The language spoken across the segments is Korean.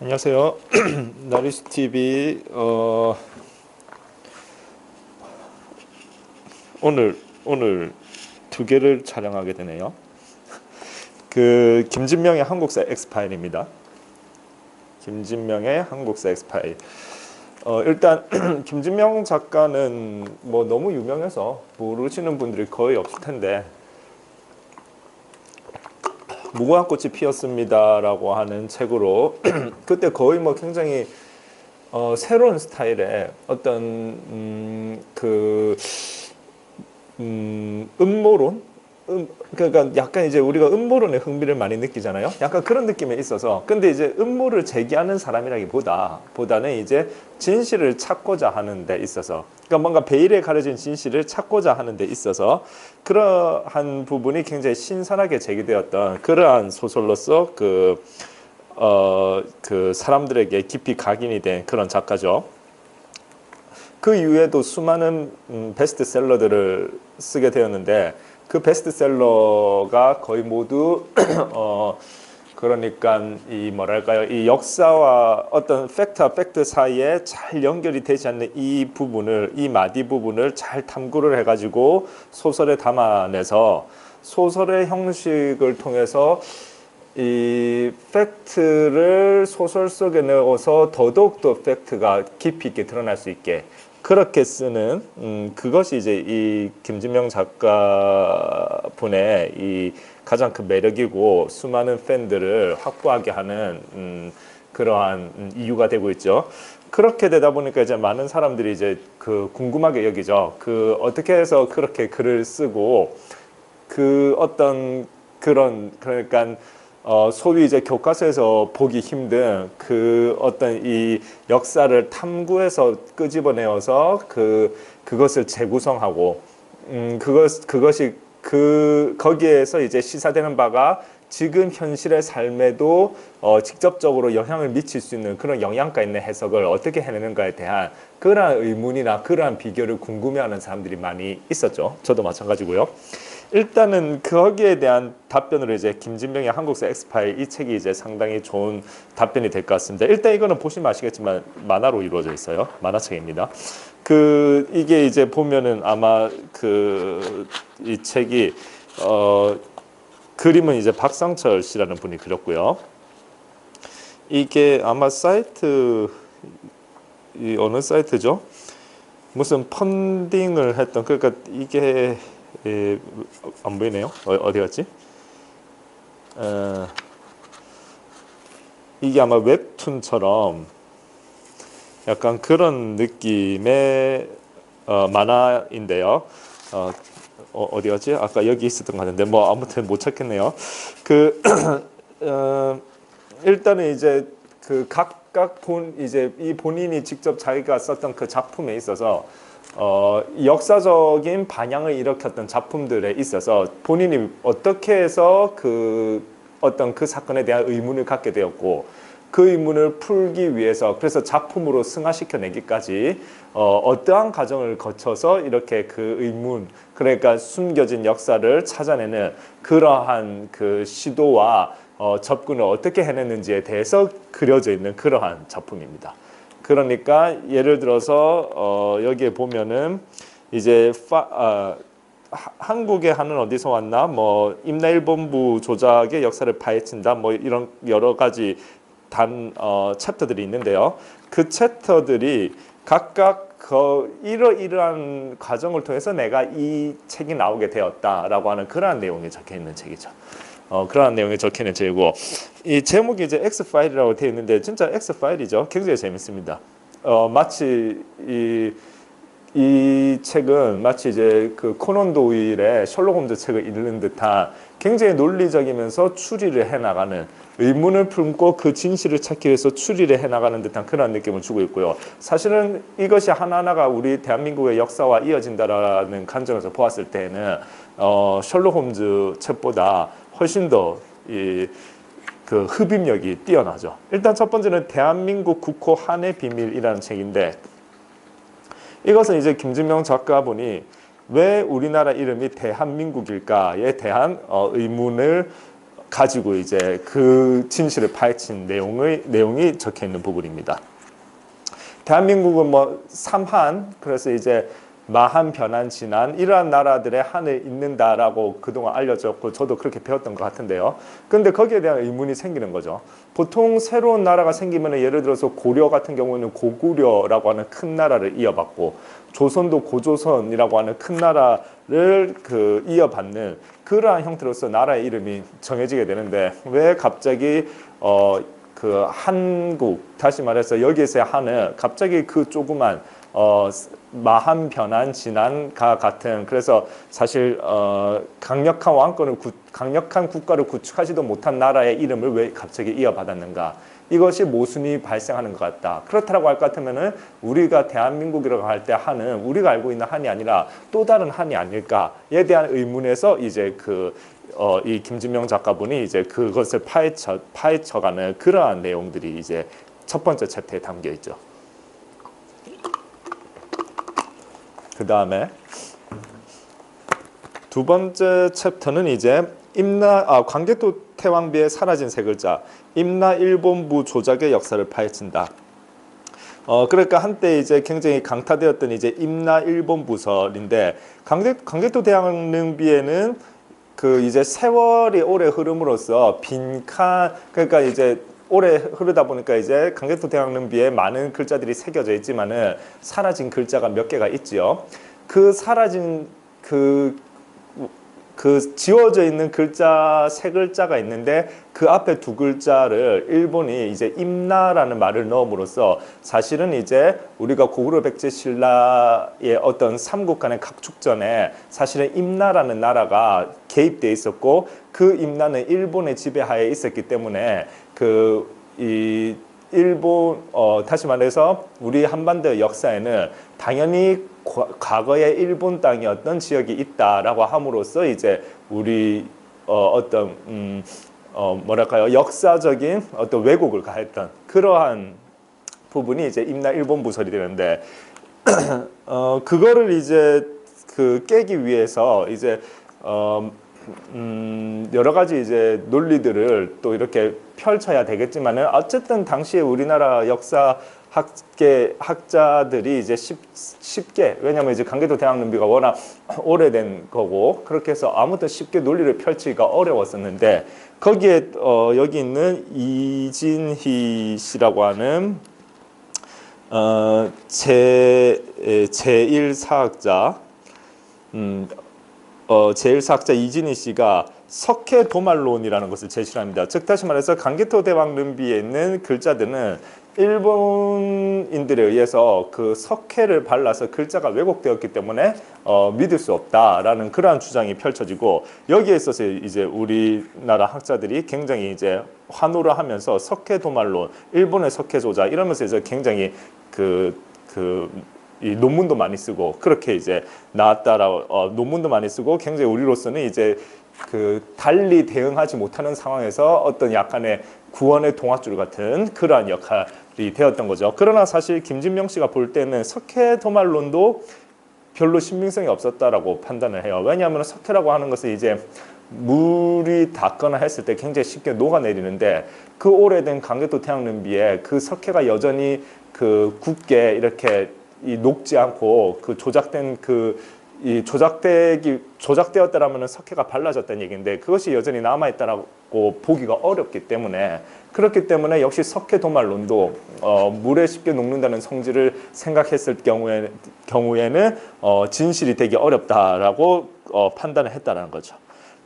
안녕하세요. 나리스 TV 오늘 두 개를 촬영하게 되네요. 그 김진명의 한국사 엑스파일입니다. 김진명의 한국사 엑스파일. 일단 김진명 작가는 뭐 너무 유명해서 모르시는 분들이 거의 없을 텐데, 무궁화 꽃이 피었습니다라고 하는 책으로 그때 거의 뭐 굉장히 새로운 스타일의 어떤 음모론? 그러니까 약간 이제 우리가 음모론에 흥미를 많이 느끼잖아요. 약간 그런 느낌에 있어서. 근데 이제 음모를 제기하는 사람이라기보다는 이제 진실을 찾고자 하는 데 있어서, 그러니까 뭔가 베일에 가려진 진실을 찾고자 하는 데 있어서 그러한 부분이 굉장히 신선하게 제기되었던 그러한 소설로서 그 사람들에게 깊이 각인이 된 그런 작가죠. 그 이후에도 수많은 베스트셀러들을 쓰게 되었는데, 그 베스트셀러가 거의 모두 그러니까 이 뭐랄까요, 이 역사와 어떤 팩트와 팩트 사이에 잘 연결이 되지 않는 이 부분을, 이 마디 부분을 잘 탐구를 해가지고 소설에 담아내서 소설의 형식을 통해서 이 팩트를 소설 속에 넣어서 더더욱더 팩트가 깊이 있게 드러날 수 있게 그렇게 쓰는 그것이 이제 이 김진명 작가분의 이 가장 큰 매력이고 수많은 팬들을 확보하게 하는 그러한 이유가 되고 있죠. 그렇게 되다 보니까 이제 많은 사람들이 이제 그 궁금하게 여기죠. 그 어떻게 해서 그렇게 글을 쓰고 그 어떤 그런 그러니까 소위 이제 교과서에서 보기 힘든 그 어떤 이 역사를 탐구해서 끄집어내어서 그것을 재구성하고 그것이 거기에서 이제 시사되는 바가 지금 현실의 삶에도 직접적으로 영향을 미칠 수 있는 그런 영향가 있는 해석을 어떻게 해내는가에 대한 그러한 의문이나 그러한 비결을 궁금해하는 사람들이 많이 있었죠. 저도 마찬가지고요. 일단은 거기에 대한 답변으로 이제 김진명의 한국사 엑스파일, 이 책이 이제 상당히 좋은 답변이 될 것 같습니다. 일단 이거는 보시면 아시겠지만 만화로 이루어져 있어요. 만화책입니다. 이게 이제 보면은 아마 이 책이 그림은 이제 박상철 씨라는 분이 그렸고요. 이게 아마 사이트, 이 어느 사이트죠? 무슨 펀딩을 했던, 그러니까 이게 안 보이네요. 어디 갔지? 이게 아마 웹툰처럼 약간 그런 느낌의 만화인데요. 어디 갔지? 아까 여기 있었던 것 같은데 뭐 아무튼 못 찾겠네요. 일단은 이제 그 각각 이제 이 본인이 직접 자기가 썼던 그 작품에 있어서 역사적인 반향을 일으켰던 작품들에 있어서 본인이 어떻게 해서 어떤 그 사건에 대한 의문을 갖게 되었고 그 의문을 풀기 위해서 그래서 작품으로 승화시켜내기까지 어떠한 과정을 거쳐서 이렇게 그 의문, 그러니까 숨겨진 역사를 찾아내는 그러한 그 시도와 접근을 어떻게 해냈는지에 대해서 그려져 있는 그러한 작품입니다. 그러니까 예를 들어서 여기에 보면은 이제 한국의 하는 어디서 왔나, 뭐 임나일본부 조작의 역사를 파헤친다, 뭐 이런 여러 가지 챕터들이 있는데요. 그 챕터들이 각각 이러이러한 과정을 통해서 내가 이 책이 나오게 되었다라고 하는 그러한 내용이 적혀 있는 책이죠. 그러한 내용이 적혀 있는 책이고, 이 제목이 이제 X파일이라고 되어 있는데 진짜 X파일이죠. 굉장히 재밌습니다. 마치 이 책은 마치 이제 그 코난 도일의 셜록 홈즈 책을 읽는 듯한 굉장히 논리적이면서 추리를 해나가는, 의문을 품고 그 진실을 찾기 위해서 추리를 해나가는 듯한 그런 느낌을 주고 있고요. 사실은 이것이 하나하나가 우리 대한민국의 역사와 이어진다라는 관점에서 보았을 때는 셜록 홈즈 책보다 훨씬 더 그 흡입력이 뛰어나죠. 일단 첫 번째는 대한민국 국호 한해 비밀이라는 책인데, 이것은 이제 김진명 작가분이 왜 우리나라 이름이 대한민국일까에 대한 의문을 가지고 이제 그 진실을 파헤친 내용이 적혀 있는 부분입니다. 대한민국은 뭐 삼한, 그래서 이제 마한, 변한, 진한 이러한 나라들의 한을 잇는다라고 그동안 알려졌고 저도 그렇게 배웠던 것 같은데요. 근데 거기에 대한 의문이 생기는 거죠. 보통 새로운 나라가 생기면 예를 들어서 고려 같은 경우는 고구려라고 하는 큰 나라를 이어받고 조선도 고조선이라고 하는 큰 나라를 이어받는 그러한 형태로서 나라의 이름이 정해지게 되는데 왜 갑자기 한국, 다시 말해서 여기에서의 한은 갑자기 그 조그만 마한, 변한, 진한과 같은, 그래서 사실 강력한 왕권을 강력한 국가를 구축하지도 못한 나라의 이름을 왜 갑자기 이어받았는가? 이것이 모순이 발생하는 것 같다. 그렇다라고 할 것 같으면은 우리가 대한민국이라고 할 때 한은 우리가 알고 있는 한이 아니라 또 다른 한이 아닐까에 대한 의문에서 이제 이 김진명 작가분이 이제 그것을 파헤쳐가는 그러한 내용들이 이제 첫 번째 챕터에 담겨 있죠. 그 다음에 두 번째 챕터는 이제 광개토 태왕비의 사라진 세 글자, 임나 일본부 조작의 역사를 파헤친다. 그러니까 한때 이제 굉장히 강타되었던 이제 임나 일본부설인데 광개토 대왕릉비에는 이제 세월이 오래 흐름으로써 빈칸, 그러니까 이제 오래 흐르다 보니까 이제 광개토 대왕릉비에 많은 글자들이 새겨져 있지만은 사라진 글자가 몇 개가 있지요. 그 사라진 지워져 있는 글자 세 글자가 있는데 그 앞에 두 글자를 일본이 이제 임나라는 말을 넣음으로써 사실은 이제 우리가 고구려 백제 신라의 어떤 삼국간의 각축전에 사실은 임나라는 나라가 개입돼 있었고 그 임나는 일본의 지배하에 있었기 때문에 이 일본 다시 말해서 우리 한반도 역사에는 당연히 과거에 일본 땅이었던 지역이 있다라고 함으로써 이제 우리 뭐랄까요, 역사적인 어떤 왜곡을 가했던 그러한 부분이 이제 임나 일본 부설이 되는데 그거를 이제 깨기 위해서 이제 여러 가지 이제 논리들을 또 이렇게 펼쳐야 되겠지만은 어쨌든 당시에 우리나라 학자들이 이제 쉽게, 왜냐면 이제 광개토 대왕릉비가 워낙 오래된 거고 그렇게 해서 아무튼 쉽게 논리를 펼치기가 어려웠었는데 거기에 여기 있는 이진희 씨라고 하는 제1사학자 제1사학자 이진희 씨가 석회도말론이라는 것을 제시를 합니다. 즉 다시 말해서 광개토 대왕릉비에 있는 글자들은 일본인들에 의해서 석회를 발라서 글자가 왜곡되었기 때문에 믿을 수 없다라는 그러한 주장이 펼쳐지고 여기에 있어서 이제 우리나라 학자들이 굉장히 이제 환호를 하면서 석회도말론, 일본의 석회조자 이러면서 이제 굉장히 이 논문도 많이 쓰고 그렇게 이제 나왔다라고 논문도 많이 쓰고 굉장히 우리로서는 이제 달리 대응하지 못하는 상황에서 어떤 약간의 구원의 동아줄 같은 그러한 역할이 되었던 거죠. 그러나 사실 김진명 씨가 볼 때는 석회도말론도 별로 신빙성이 없었다라고 판단을 해요. 왜냐하면 석회라고 하는 것은 이제 물이 닿거나 했을 때 굉장히 쉽게 녹아내리는데 그 오래된 광개토 태양릉비에 석회가 여전히 굳게 이렇게 녹지 않고 조작된 이 조작되었다라면 석회가 발라졌다는 얘기인데 그것이 여전히 남아있다라고 보기가 어렵기 때문에 그렇기 때문에 역시 석회도말론도 물에 쉽게 녹는다는 성질을 생각했을 경우에는 진실이 되기 어렵다라고 판단을 했다는 거죠.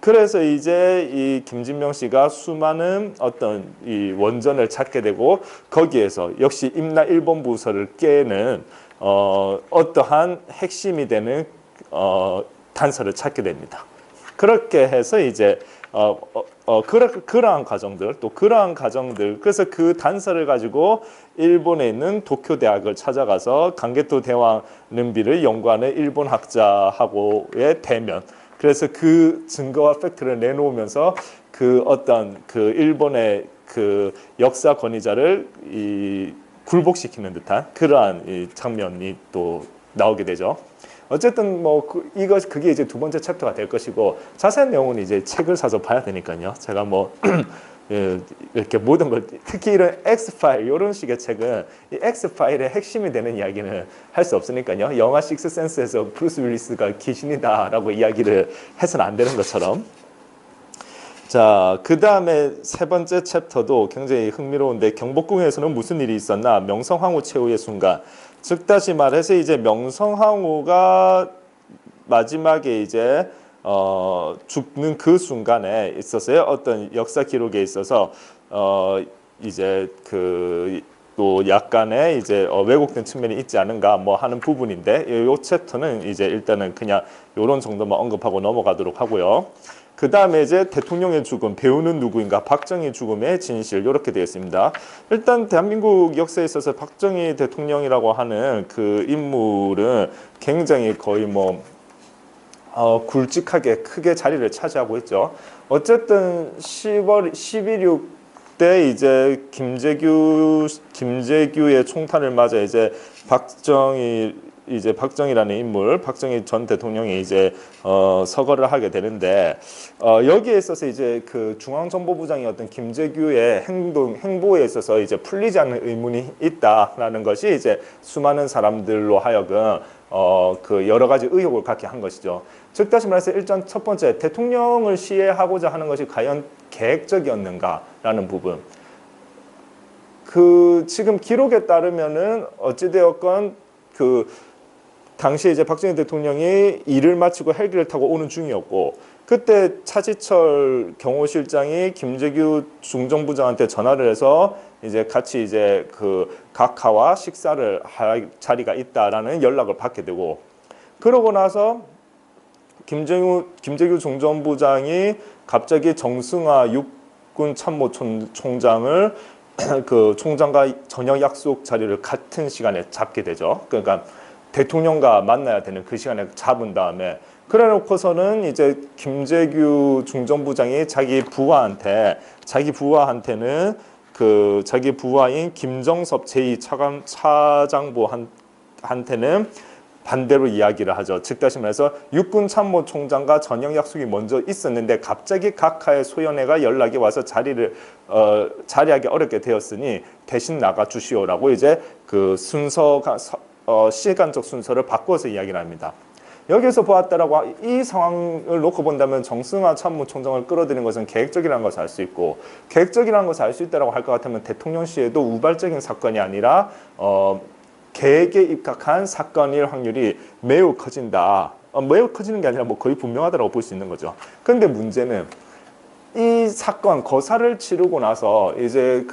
그래서 이제 이 김진명 씨가 수많은 어떤 이 원전을 찾게 되고 거기에서 역시 임나 일본 부설을 깨는 어떠한 핵심이 되는 단서를 찾게 됩니다. 그렇게 해서 이제 그러한 과정들 그래서 그 단서를 가지고 일본에 있는 도쿄 대학을 찾아가서 광개토 대왕릉비를 연구하는 일본 학자하고의 대면, 그래서 그 증거와 팩트를 내놓으면서 일본의 역사 권위자를 굴복시키는 듯한 그러한 이 장면이 또 나오게 되죠. 어쨌든 뭐 그게 이제 두 번째 챕터가 될 것이고 자세한 내용은 이제 책을 사서 봐야 되니까요. 제가 뭐 예, 이렇게 모든 걸 특히 이런 X-파일 이런 식의 책은 이 X-파일의 핵심이 되는 이야기는 할 수 없으니까요. 영화 식스센스에서 브루스 윌리스가 귀신이다라고 이야기를 해서는 안 되는 것처럼. 자, 그 다음에 세 번째 챕터도 굉장히 흥미로운데 경복궁에서는 무슨 일이 있었나? 명성황후 최후의 순간. 즉 다시 말해서 이제 명성황후가 마지막에 이제 죽는 그 순간에 있었어요. 어떤 역사 기록에 있어서 이제 또 약간의 이제 왜곡된 측면이 있지 않은가 뭐 하는 부분인데 이 챕터는 이제 일단은 그냥 이런 정도만 언급하고 넘어가도록 하고요. 그 다음에 이제 대통령의 죽음, 배우는 누구인가, 박정희 죽음의 진실 이렇게 되어 있습니다. 일단 대한민국 역사에 있어서 박정희 대통령이라고 하는 그 인물은 굉장히 거의 뭐 굵직하게 크게 자리를 차지하고 있죠. 어쨌든 11.6 때 이제 김재규의 총탄을 맞아 이제 박정희라는 인물, 박정희 전 대통령이 이제 서거를 하게 되는데 여기에 있어서 이제 그 중앙정보부장이 어떤 김재규의 행보에 있어서 이제 풀리지 않는 의문이 있다라는 것이 이제 수많은 사람들로 하여금 그 여러 가지 의혹을 갖게 한 것이죠. 즉 다시 말해서 일단 첫 번째 대통령을 시해하고자 하는 것이 과연 계획적이었는가라는 부분. 그 지금 기록에 따르면은 어찌되었건 그 당시에 이제 박정희 대통령이 일을 마치고 헬기를 타고 오는 중이었고 그때 차지철 경호실장이 김재규 중정부장한테 전화를 해서 이제 같이 이제 그 각하와 식사를 할 자리가 있다라는 연락을 받게 되고 그러고 나서 김재규 중정부장이 갑자기 정승화 육군 참모총장을 그 총장과 저녁 약속 자리를 같은 시간에 잡게 되죠. 그러니까 대통령과 만나야 되는 그 시간에 잡은 다음에 그래 놓고서는 이제 김재규 중정부장이 자기 부하한테는 그 자기 부하인 김정섭 제2차장부한테는 반대로 이야기를 하죠. 즉 다시 말해서 육군 참모총장과 저녁 약속이 먼저 있었는데 갑자기 각하의 소연회가 연락이 와서 자리하기 어렵게 되었으니 대신 나가 주시오라고 이제 그 순서가 시간적 순서를 바꿔서 이야기를 합니다. 여기서 보았다라고 이 상황을 놓고 본다면 정승화 참모총장을 끌어들이는 것은 계획적이라는 것을 알 수 있고 계획적이라는 것을 알 수 있다고 할 것 같으면 대통령 시에도 우발적인 사건이 아니라 계획에 입각한 사건일 확률이 매우 커진다. 매우 커지는 게 아니라 뭐 거의 분명하다고 볼 수 있는 거죠. 그런데 문제는 이 사건 거사를 치르고 나서 이제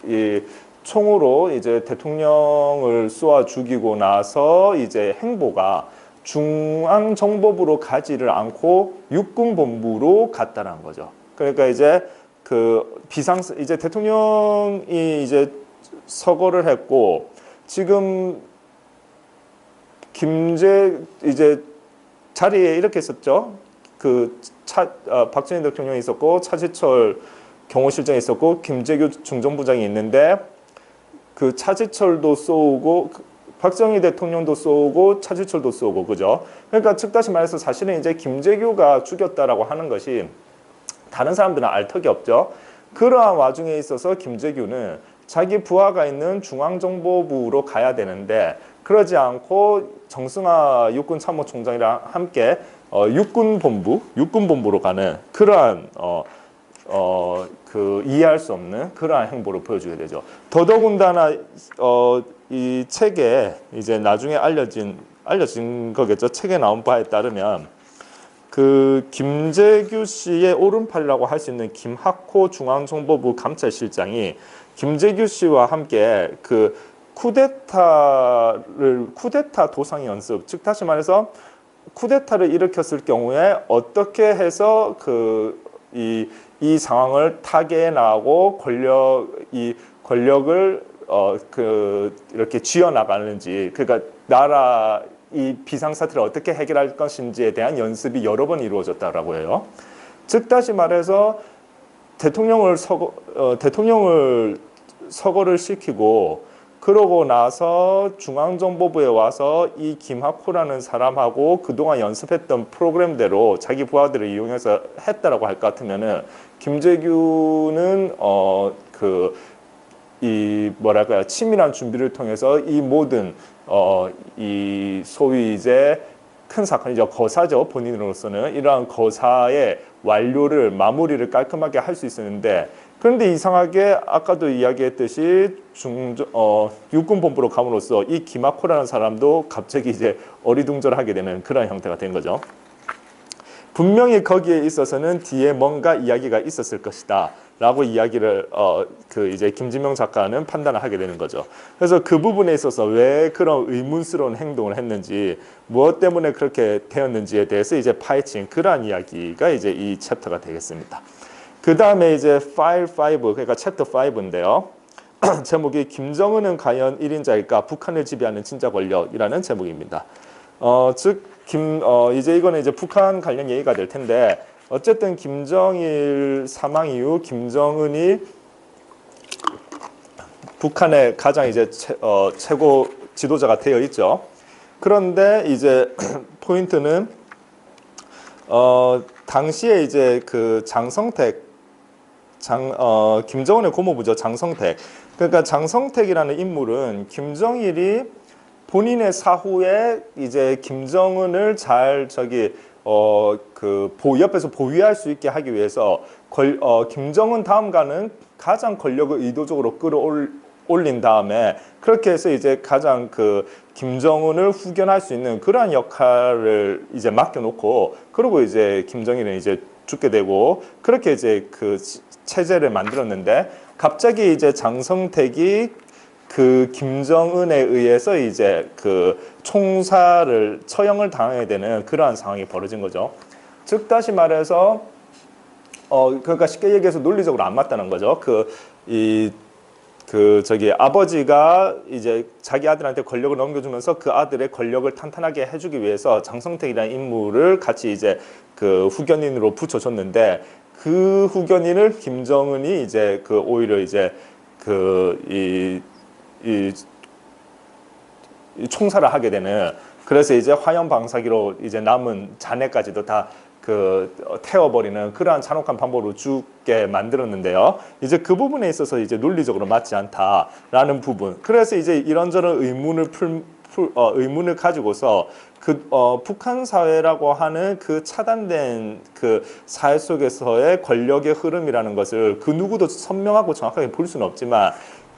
이 총으로 이제 대통령을 쏘아 죽이고 나서 이제 행보가 중앙정보부로 가지를 않고 육군본부로 갔다는 거죠. 그러니까 이제 이제 대통령이 이제 서거를 했고 지금 이제 자리에 이렇게 있었죠. 박정희 대통령이 있었고 차지철 경호실장이 있었고 김재규 중정부장이 있는데 그 차지철도 쏘고 박정희 대통령도 쏘고 차지철도 쏘고 그죠. 그러니까 즉 다시 말해서 사실은 이제 김재규가 죽였다라고 하는 것이 다른 사람들은 알 턱이 없죠. 그러한 와중에 있어서 김재규는 자기 부하가 있는 중앙정보부로 가야 되는데 그러지 않고 정승화 육군참모총장이랑 함께 육군본부로 가는 그러한 이해할 수 없는 그러한 행보를 보여주게 되죠. 더더군다나 이 책에 이제 나중에 알려진 거겠죠. 책에 나온 바에 따르면 그 김재규 씨의 오른팔이라고 할 수 있는 김학호 중앙정보부 감찰실장이 김재규 씨와 함께 그 쿠데타 도상 연습, 즉 다시 말해서 쿠데타를 일으켰을 경우에 어떻게 해서 이 상황을 타개해 나가고 권력을 이렇게 쥐어 나가는지, 그러니까 나라 이 비상사태를 어떻게 해결할 것인지에 대한 연습이 여러 번 이루어졌다라고 해요. 즉 다시 말해서 대통령을 서거를 시키고 그러고 나서 중앙정보부에 와서 이 김학호라는 사람하고 그동안 연습했던 프로그램대로 자기 부하들을 이용해서 했다라고 할 것 같으면은 김재규는 이 뭐랄까요, 치밀한 준비를 통해서 이 모든 이 소위 이제 큰 사건이죠, 거사죠, 본인으로서는 이러한 거사의 완료를 마무리를 깔끔하게 할 수 있었는데, 그런데 이상하게 아까도 이야기했듯이 육군본부로 감으로써 이 김학호라는 사람도 갑자기 이제 어리둥절하게 되는 그런 형태가 된 거죠. 분명히 거기에 있어서는 뒤에 뭔가 이야기가 있었을 것이다 라고 이야기를 이제 김진명 작가는 판단을 하게 되는 거죠. 그래서 그 부분에 있어서 왜 그런 의문스러운 행동을 했는지, 무엇 때문에 그렇게 되었는지에 대해서 이제 파헤친 그러한 이야기가 이제 이 챕터가 되겠습니다. 그 다음에 이제 파일 5, 그러니까 챕터 5인데요. 제목이 김정은은 과연 1인자일까? 북한을 지배하는 진짜 권력이라는 제목입니다. 이제 이거는 이제 북한 관련 얘기가 될 텐데, 어쨌든 김정일 사망 이후 김정은이 북한의 가장 이제 최고 지도자가 되어 있죠. 그런데 이제 포인트는 당시에 이제 그 김정은의 고모부죠, 장성택. 그러니까 장성택이라는 인물은 김정일이 본인의 사후에 이제 김정은을 잘 옆에서 보위할 수 있게 하기 위해서 김정은 다음가는 가장 권력을 의도적으로 끌어올린 다음에, 그렇게 해서 이제 가장 김정은을 후견할 수 있는 그러한 역할을 이제 맡겨놓고, 그리고 이제 김정일은 이제 죽게 되고, 그렇게 이제 그 체제를 만들었는데, 갑자기 이제 장성택이 김정은에 의해서 이제 처형을 당하게 되는 그러한 상황이 벌어진 거죠. 즉 다시 말해서 그러니까 쉽게 얘기해서 논리적으로 안 맞다는 거죠. 아버지가 이제 자기 아들한테 권력을 넘겨주면서 그 아들의 권력을 탄탄하게 해주기 위해서 장성택이라는 인물을 같이 이제 후견인으로 붙여줬는데, 그 후견인을 김정은이 이제 오히려 이제 이 총살을 하게 되는, 그래서 이제 화염방사기로 이제 남은 자네까지도 다 태워버리는 그러한 잔혹한 방법으로 죽게 만들었는데요. 이제 그 부분에 있어서 이제 논리적으로 맞지 않다라는 부분. 그래서 이제 이런저런 의문을 가지고서 북한 사회라고 하는 차단된 사회 속에서의 권력의 흐름이라는 것을 그 누구도 선명하고 정확하게 볼 수는 없지만,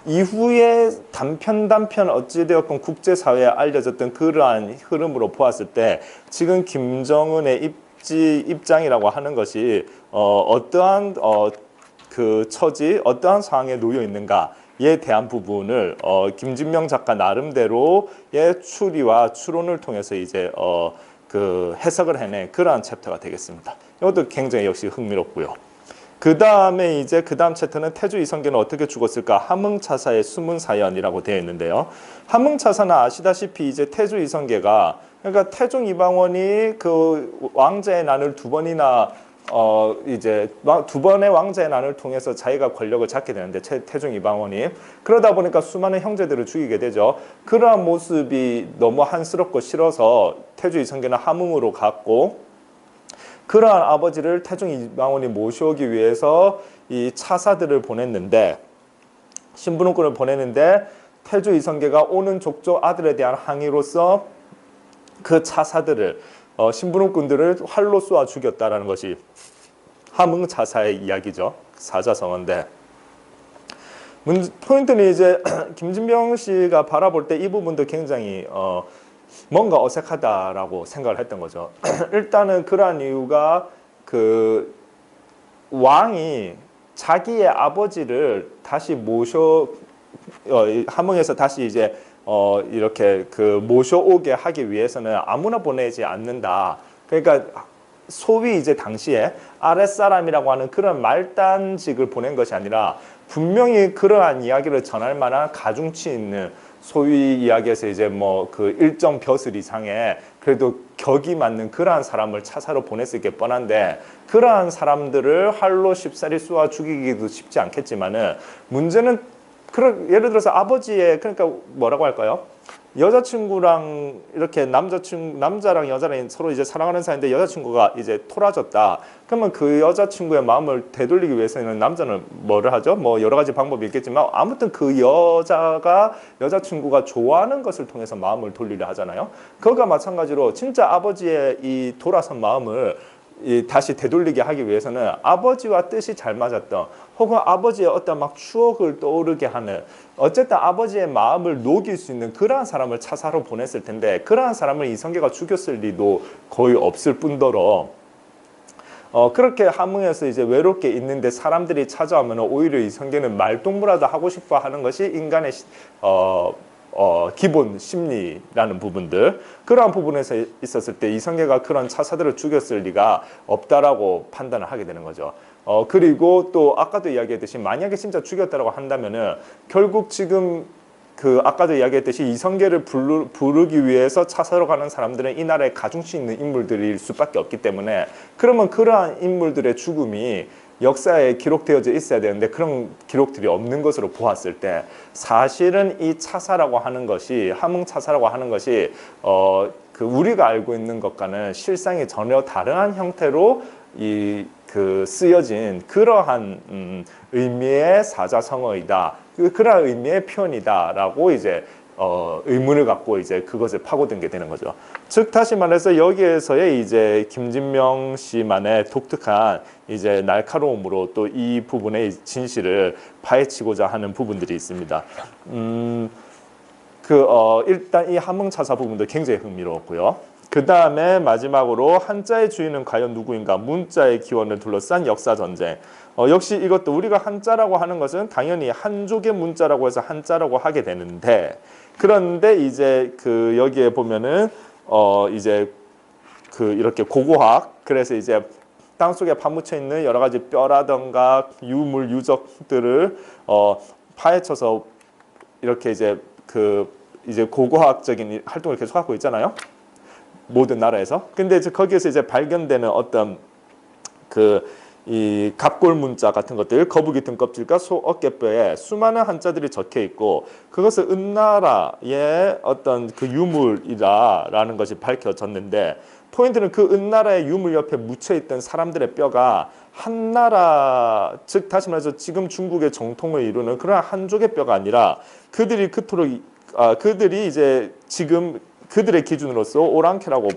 이후에 단편 어찌되었건 국제사회에 알려졌던 그러한 흐름으로 보았을 때, 지금 김정은의 입장이라고 하는 것이 어떠한 처지, 어떠한 상황에 놓여 있는가에 대한 부분을 김진명 작가 나름대로의 추리와 추론을 통해서 이제 해석을 해낸 그러한 챕터가 되겠습니다. 이것도 굉장히 역시 흥미롭고요. 그 다음에 이제 그 다음 챕터는 태조 이성계는 어떻게 죽었을까? 함흥차사의 숨은 사연이라고 되어 있는데요. 함흥차사는 아시다시피 이제 태조 이성계가, 그러니까 태종 이방원이 왕자의 난을 두 번이나 이제 두 번의 왕자의 난을 통해서 자기가 권력을 잡게 되는데, 태종 이방원이 그러다 보니까 수많은 형제들을 죽이게 되죠. 그러한 모습이 너무 한스럽고 싫어서 태조 이성계는 함흥으로 갔고, 그러한 아버지를 태종 이방원이 모셔오기 위해서 이 차사들을 보냈는데, 신분훈군을 보냈는데, 태조 이성계가 오는 족족 아들에 대한 항의로서 그 차사들을 신분훈군들을 활로 쏘아 죽였다라는 것이 함흥차사의 이야기죠. 사자성어인데, 포인트는 이제 김진명 씨가 바라볼 때 이 부분도 굉장히 뭔가 어색하다라고 생각을 했던 거죠. 일단은 그러한 이유가 왕이 자기의 아버지를 다시 함흥에서 다시 이제 이렇게 모셔오게 하기 위해서는 아무나 보내지 않는다. 그러니까 소위 이제 당시에 아랫사람이라고 하는 그런 말단직을 보낸 것이 아니라, 분명히 그러한 이야기를 전할 만한 가중치 있는, 소위 이야기에서 이제 일정 벼슬 이상의 그래도 격이 맞는 그러한 사람을 차사로 보냈을 게 뻔한데, 그러한 사람들을 활로 쉽사리 쏘아 죽이기도 쉽지 않겠지만은, 문제는 그런 예를 들어서 아버지의 그러니까 뭐라고 할까요? 여자친구랑 이렇게 남자랑 여자랑 서로 이제 사랑하는 사이인데 여자친구가 이제 토라졌다. 그러면 그 여자친구의 마음을 되돌리기 위해서는 남자는 뭐를 하죠? 뭐 여러 가지 방법이 있겠지만 아무튼 그 여자친구가 좋아하는 것을 통해서 마음을 돌리려 하잖아요. 그거가 마찬가지로 진짜 아버지의 이 돌아선 마음을 다시 되돌리게 하기 위해서는 아버지와 뜻이 잘 맞았던 혹은 아버지의 어떤 막 추억을 떠오르게 하는 어쨌든 아버지의 마음을 녹일 수 있는 그러한 사람을 차사로 보냈을 텐데 그러한 사람을 이성계가 죽였을 리도 거의 없을 뿐더러 그렇게 함흥에서 이제 외롭게 있는데 사람들이 찾아오면 오히려 이성계는 말동무라도 하고 싶어 하는 것이 인간의 기본 심리라는 부분들 그러한 부분에서 있었을 때 이성계가 그런 차사들을 죽였을 리가 없다라고 판단을 하게 되는 거죠. 그리고 또 아까도 이야기했듯이 만약에 진짜 죽였다라고 한다면은 결국 지금 그 아까도 이야기했듯이 이성계를 부르기 위해서 차사로 가는 사람들은 이 나라에 가중치 있는 인물들일 수밖에 없기 때문에 그러면 그러한 인물들의 죽음이 역사에 기록되어져 있어야 되는데 그런 기록들이 없는 것으로 보았을 때 사실은 이 차사라고 하는 것이 함흥 차사라고 하는 것이 그 우리가 알고 있는 것과는 실상이 전혀 다른 형태로 쓰여진 그러한 의미의 사자성어이다. 그러한 의미의 표현이다라고 이제 의문을 갖고 이제 그것을 파고든 게 되는 거죠. 즉 다시 말해서 여기에서의 이제 김진명 씨만의 독특한 이제 날카로움으로 또 이 부분의 진실을 파헤치고자 하는 부분들이 있습니다. 일단 이 함흥차사 부분도 굉장히 흥미로웠고요. 그 다음에 마지막으로 한자의 주인은 과연 누구인가? 문자의 기원을 둘러싼 역사전쟁. 역시 이것도 우리가 한자라고 하는 것은 당연히 한족의 문자라고 해서 한자라고 하게 되는데 그런데 이제 여기에 보면은 이제 이렇게 고고학 그래서 이제 땅속에 파묻혀 있는 여러 가지 뼈라던가 유물 유적들을 파헤쳐서 이렇게 이제 이제 고고학적인 활동을 계속하고 있잖아요. 모든 나라에서. 근데 이제 거기에서 이제 발견되는 어떤 이 갑골 문자 같은 것들, 거북이 등껍질과 소 어깨뼈에 수많은 한자들이 적혀 있고 그것을 은나라의 어떤 그 유물이라는 것이 밝혀졌는데 포인트는 그 은나라의 유물 옆에 묻혀있던 사람들의 뼈가 한나라, 즉 다시 말해서 지금 중국의 정통을 이루는 그런 한족의 뼈가 아니라 그들이 그토록 그들이 이제 지금 그들의 기준으로서 오랑캐라고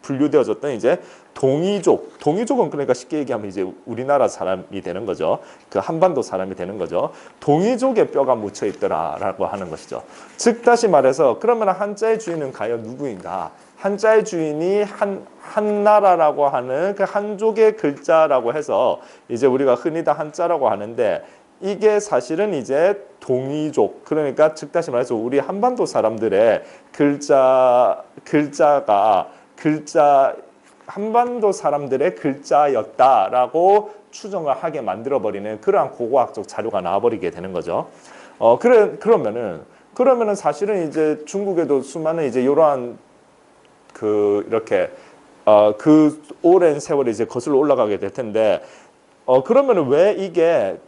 분류되어졌던 이제 동이족은 그러니까 쉽게 얘기하면 이제 우리나라 사람이 되는 거죠. 그 한반도 사람이 되는 거죠. 동이족의 뼈가 묻혀 있더라라고 하는 것이죠. 즉 다시 말해서 그러면 한자의 주인은 과연 누구인가? 한자의 주인이 한나라라고 하는 그 한족의 글자라고 해서 이제 우리가 흔히 다 한자라고 하는데 이게 사실은 이제 동이족 그러니까 즉 다시 말해서 우리 한반도 사람들의 글자가 한반도 사람들의 글자였다라고 추정을 하게 만들어버리는 그러한 고고학적 자료가 나와버리게 되는 거죠. 그러면은 사실은 이제 중국에도 수많은 이제 이러한 이렇게 그 오랜 세월이 이제 거슬러 올라가게 될 텐데 그러면은 왜 이게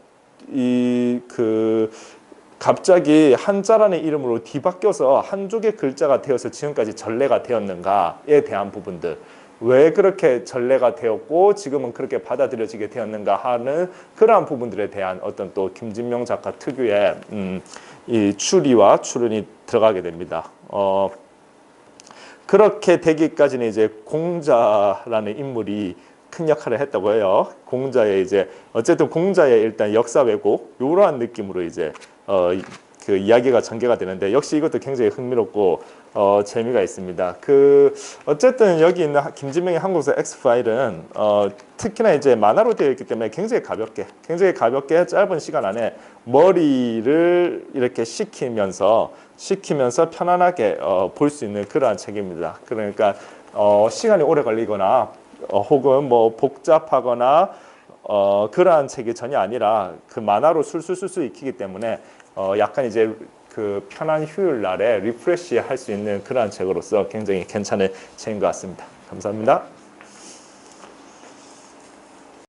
갑자기 한자라는 이름으로 뒤바뀌어서 한족의 글자가 되어서 지금까지 전래가 되었는가에 대한 부분들 왜 그렇게 전래가 되었고 지금은 그렇게 받아들여지게 되었는가 하는 그러한 부분들에 대한 어떤 또 김진명 작가 특유의 이 추리와 추론이 들어가게 됩니다. 그렇게 되기까지는 이제 공자라는 인물이 큰 역할을 했다고 해요. 공자의 이제 어쨌든 공자의 일단 역사 왜곡 이러한 느낌으로 이제 그 이야기가 전개가 되는데 역시 이것도 굉장히 흥미롭고 재미가 있습니다. 어쨌든 여기 있는 김진명의 한국사 X파일은 특히나 이제 만화로 되어 있기 때문에 굉장히 가볍게 짧은 시간 안에 머리를 이렇게 식히면서 편안하게 볼 수 있는 그러한 책입니다. 그러니까 시간이 오래 걸리거나 혹은 뭐 복잡하거나 그러한 책이 전혀 아니라 그 만화로 술술 익히기 때문에 약간 이제 그 편한 휴일 날에 리프레시 할 수 있는 그러한 책으로서 굉장히 괜찮은 책인 것 같습니다. 감사합니다.